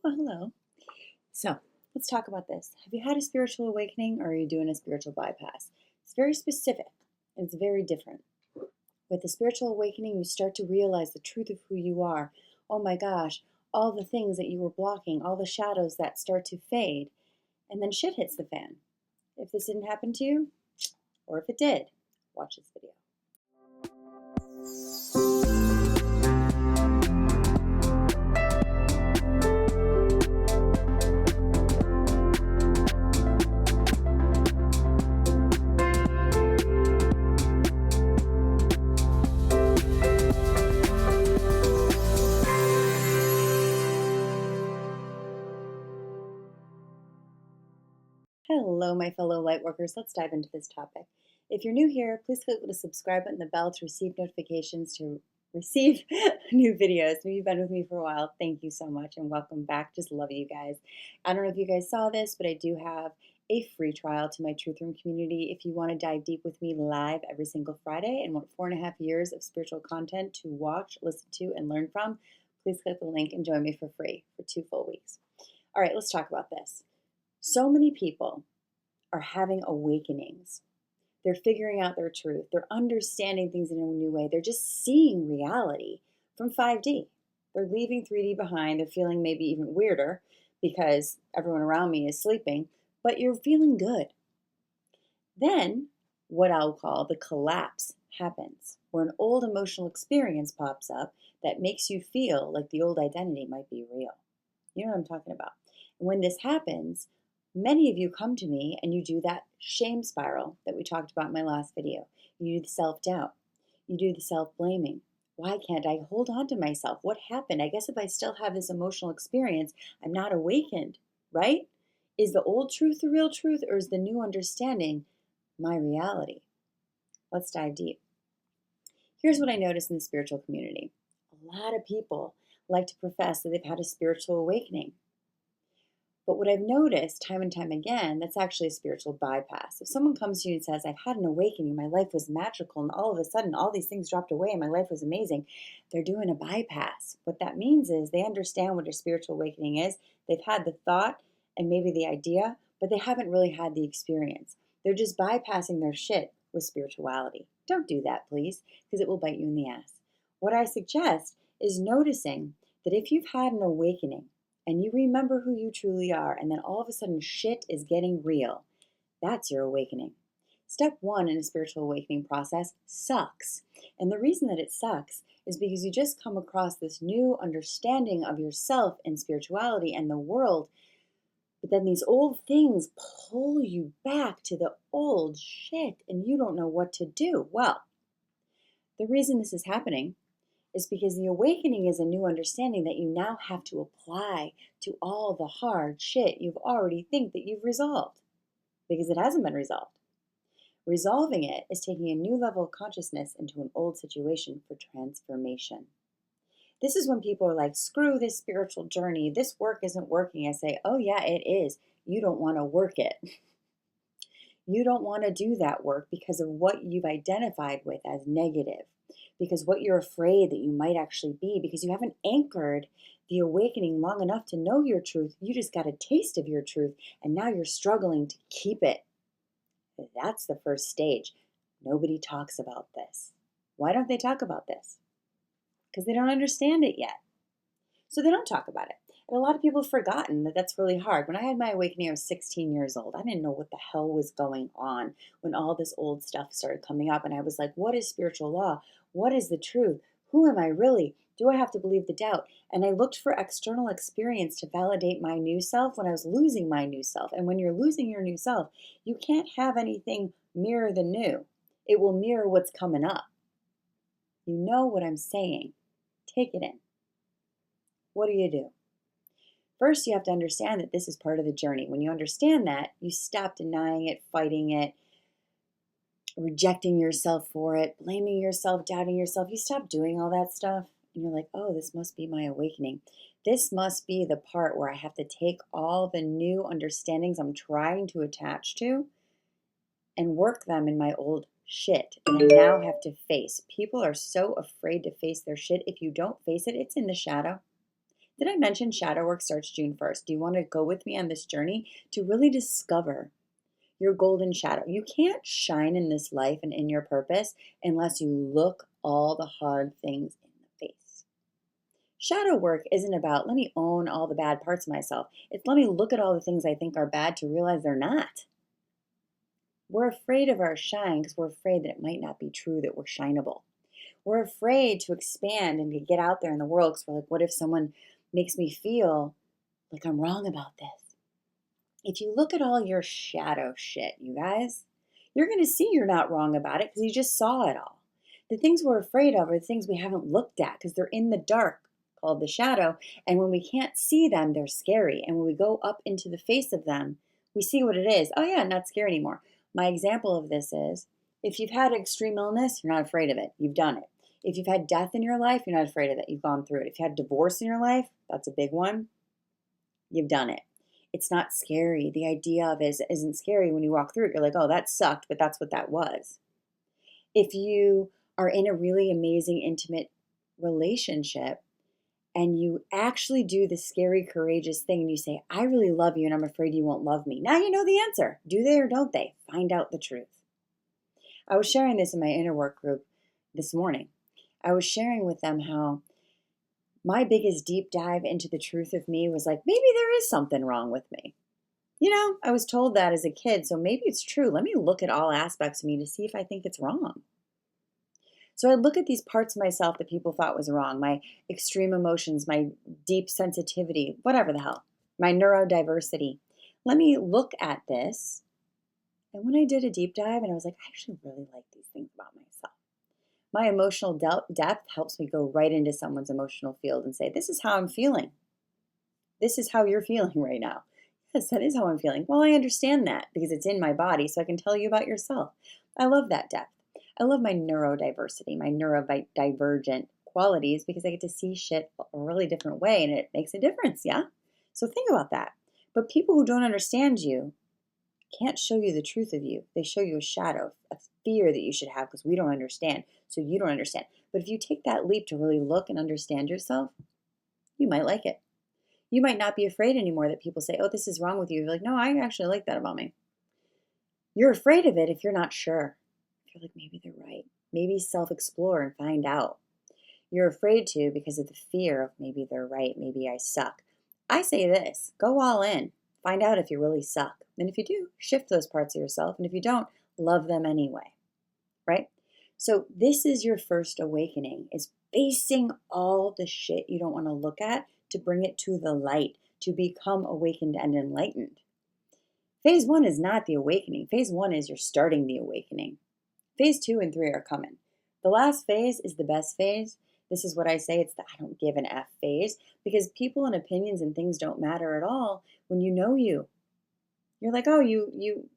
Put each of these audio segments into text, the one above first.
Well, hello. So, let's talk about this. Have you had a spiritual awakening or are you doing a spiritual bypass? It's very specific and it's very different. With the spiritual awakening, you start to realize the truth of who you are. Oh my gosh, all the things that you were blocking, all the shadows that start to fade, and then shit hits the fan. If this didn't happen to you, or if it did, watch this video. Hello, my fellow lightworkers. Let's dive into this topic. If you're new here, please click the subscribe button and the bell to receive notifications to receive new videos. If you've been with me for a while, thank you so much and welcome back. Just love you guys. I don't know if you guys saw this, but I do have a free trial to my Truth Room community. If you want to dive deep with me live every single Friday and want 4.5 years of spiritual content to watch, listen to, and learn from, please click the link and join me for free for 2 full weeks. All right, let's talk about this. So many people are having awakenings. They're figuring out their truth. They're understanding things in a new way. They're just seeing reality from 5D. They're leaving 3D behind. They're feeling maybe even weirder because everyone around me is sleeping, but you're feeling good. Then what I'll call the collapse happens, where an old emotional experience pops up that makes you feel like the old identity might be real. You know what I'm talking about. And when this happens, many of you come to me and you do that shame spiral that we talked about in my last video. You do the self-doubt. You do the self-blaming. Why can't I hold on to myself? What happened? I guess if I still have this emotional experience, I'm not awakened, right? Is the old truth the real truth, or is the new understanding my reality? Let's dive deep. Here's what I noticed in the spiritual community. A lot of people like to profess that they've had a spiritual awakening. But what I've noticed time and time again, that's actually a spiritual bypass. If someone comes to you and says, I've had an awakening, my life was magical, and all of a sudden all these things dropped away and my life was amazing, they're doing a bypass. What that means is they understand what a spiritual awakening is. They've had the thought and maybe the idea, but they haven't really had the experience. They're just bypassing their shit with spirituality. Don't do that, please, because it will bite you in the ass. What I suggest is noticing that if you've had an awakening, and you remember who you truly are, and then all of a sudden shit is getting real, that's your awakening. Step 1 in a spiritual awakening process sucks. And the reason that it sucks is because you just come across this new understanding of yourself and spirituality and the world, but then these old things pull you back to the old shit and you don't know what to do. Well, the reason this is happening is because the awakening is a new understanding that you now have to apply to all the hard shit you've already think that you've resolved, because it hasn't been resolved. Resolving it is taking a new level of consciousness into an old situation for transformation. This is when people are like, screw this spiritual journey, this work isn't working. I say, oh yeah, it is. You don't want to work it. You don't want to do that work because of what you've identified with as negative. Because what you're afraid that you might actually be, because you haven't anchored the awakening long enough to know your truth. You just got a taste of your truth, and now you're struggling to keep it. That's the first stage. Nobody talks about this. Why don't they talk about this? Because they don't understand it yet. So they don't talk about it. And a lot of people have forgotten that that's really hard. When I had my awakening, I was 16 years old. I didn't know what the hell was going on when all this old stuff started coming up. And I was like, what is spiritual law? What is the truth? Who am I really? Do I have to believe the doubt? And I looked for external experience to validate my new self when I was losing my new self. And when you're losing your new self, you can't have anything mirror the new. It will mirror what's coming up. You know what I'm saying. Take it in. What do? First, you have to understand that this is part of the journey. When you understand that, you stop denying it, fighting it, rejecting yourself for it, blaming yourself, doubting yourself. You stop doing all that stuff, and you're like, oh, this must be my awakening. This must be the part where I have to take all the new understandings I'm trying to attach to and work them in my old shit. And I now have to face. People are so afraid to face their shit. If you don't face it, it's in the shadow. Did I mention shadow work starts June 1st? Do you want to go with me on this journey to really discover your golden shadow? You can't shine in this life and in your purpose unless you look all the hard things in the face. Shadow work isn't about let me own all the bad parts of myself. It's let me look at all the things I think are bad to realize they're not. We're afraid of our shine because we're afraid that it might not be true that we're shineable. We're afraid to expand and to get out there in the world because we're like, what if someone makes me feel like I'm wrong about this? If you look at all your shadow shit, you guys, you're going to see you're not wrong about it because you just saw it all. The things we're afraid of are the things we haven't looked at because they're in the dark, called the shadow. And when we can't see them, they're scary. And when we go up into the face of them, we see what it is. Oh, yeah, not scary anymore. My example of this is if you've had extreme illness, you're not afraid of it. You've done it. If you've had death in your life, you're not afraid of it. You've gone through it. If you had divorce in your life, that's a big one. You've done it. It's not scary. The idea of it isn't scary when you walk through it. You're like, oh, that sucked, but that's what that was. If you are in a really amazing, intimate relationship and you actually do the scary, courageous thing and you say, I really love you and I'm afraid you won't love me. Now you know the answer. Do they or don't they? Find out the truth. I was sharing this in my inner work group this morning. I was sharing with them how my biggest deep dive into the truth of me was like, maybe there is something wrong with me. You know, I was told that as a kid, so maybe it's true. Let me look at all aspects of me to see if I think it's wrong. So I look at these parts of myself that people thought was wrong, my extreme emotions, my deep sensitivity, whatever the hell, my neurodiversity. Let me look at this. And when I did a deep dive and I was like, I actually really like these things about myself. My emotional depth helps me go right into someone's emotional field and say, this is how I'm feeling. This is how you're feeling right now. Yes, that is how I'm feeling. Well, I understand that because it's in my body, so I can tell you about yourself. I love that depth. I love my neurodiversity, my neurodivergent qualities because I get to see shit a really different way and it makes a difference, yeah? So think about that. But people who don't understand you can't show you the truth of you. They show you a shadow, a fear that you should have because we don't understand, so you don't understand. But if you take that leap to really look and understand yourself, you might like it. You might not be afraid anymore that people say, oh, this is wrong with you. You're like, no, I actually like that about me. You're afraid of it if you're not sure. You're like, maybe they're right. Maybe self-explore and find out. You're afraid to because of the fear of maybe they're right, maybe I suck. I say this, go all in. Find out if you really suck. And if you do, shift those parts of yourself. And if you don't, love them anyway, right? So this is your first awakening, is facing all the shit you don't want to look at to bring it to the light, to become awakened and enlightened. Phase 1 is not the awakening. Phase 1 is you're starting the awakening. Phase 2 and 3 are coming. The last phase is the best phase. This is what I say, it's the I don't give an F phase, because people and opinions and things don't matter at all when you know you. You're like, oh,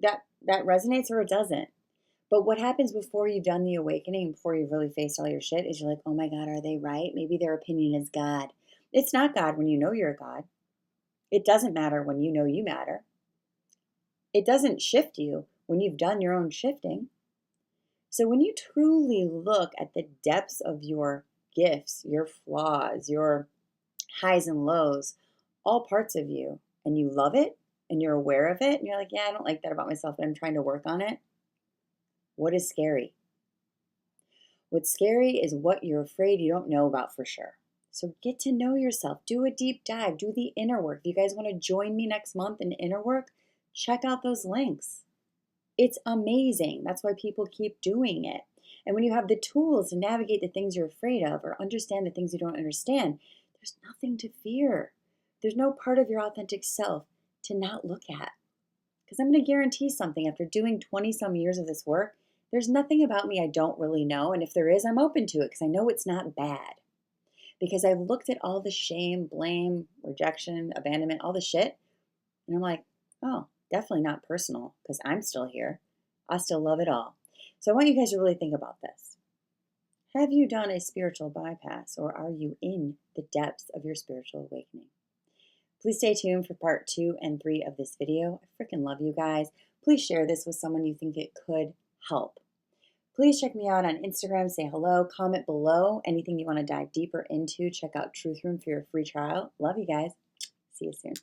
that resonates or it doesn't. But what happens before you've done the awakening, before you've really faced all your shit, is you're like, oh my God, are they right? Maybe their opinion is God. It's not God when you know you're God. It doesn't matter when you know you matter. It doesn't shift you when you've done your own shifting. So when you truly look at the depths of your gifts, your flaws, your highs and lows, all parts of you, and you love it and you're aware of it, and you're like, yeah, I don't like that about myself, but I'm trying to work on it. What is scary? What's scary is what you're afraid you don't know about for sure. So get to know yourself. Do a deep dive. Do the inner work. If you guys want to join me next month in inner work, check out those links. It's amazing. That's why people keep doing it. And when you have the tools to navigate the things you're afraid of or understand the things you don't understand, there's nothing to fear. There's no part of your authentic self to not look at. Because I'm going to guarantee something. After doing 20-some years of this work, there's nothing about me I don't really know. And if there is, I'm open to it because I know it's not bad. Because I've looked at all the shame, blame, rejection, abandonment, all the shit. And I'm like, oh, definitely not personal because I'm still here. I still love it all. So I want you guys to really think about this. Have you done a spiritual bypass or are you in the depths of your spiritual awakening? Please stay tuned for part 2 and 3 of this video. I freaking love you guys. Please share this with someone you think it could help. Please check me out on Instagram, say hello, comment below anything you want to dive deeper into. Check out Truth Room for your free trial. Love you guys. See you soon.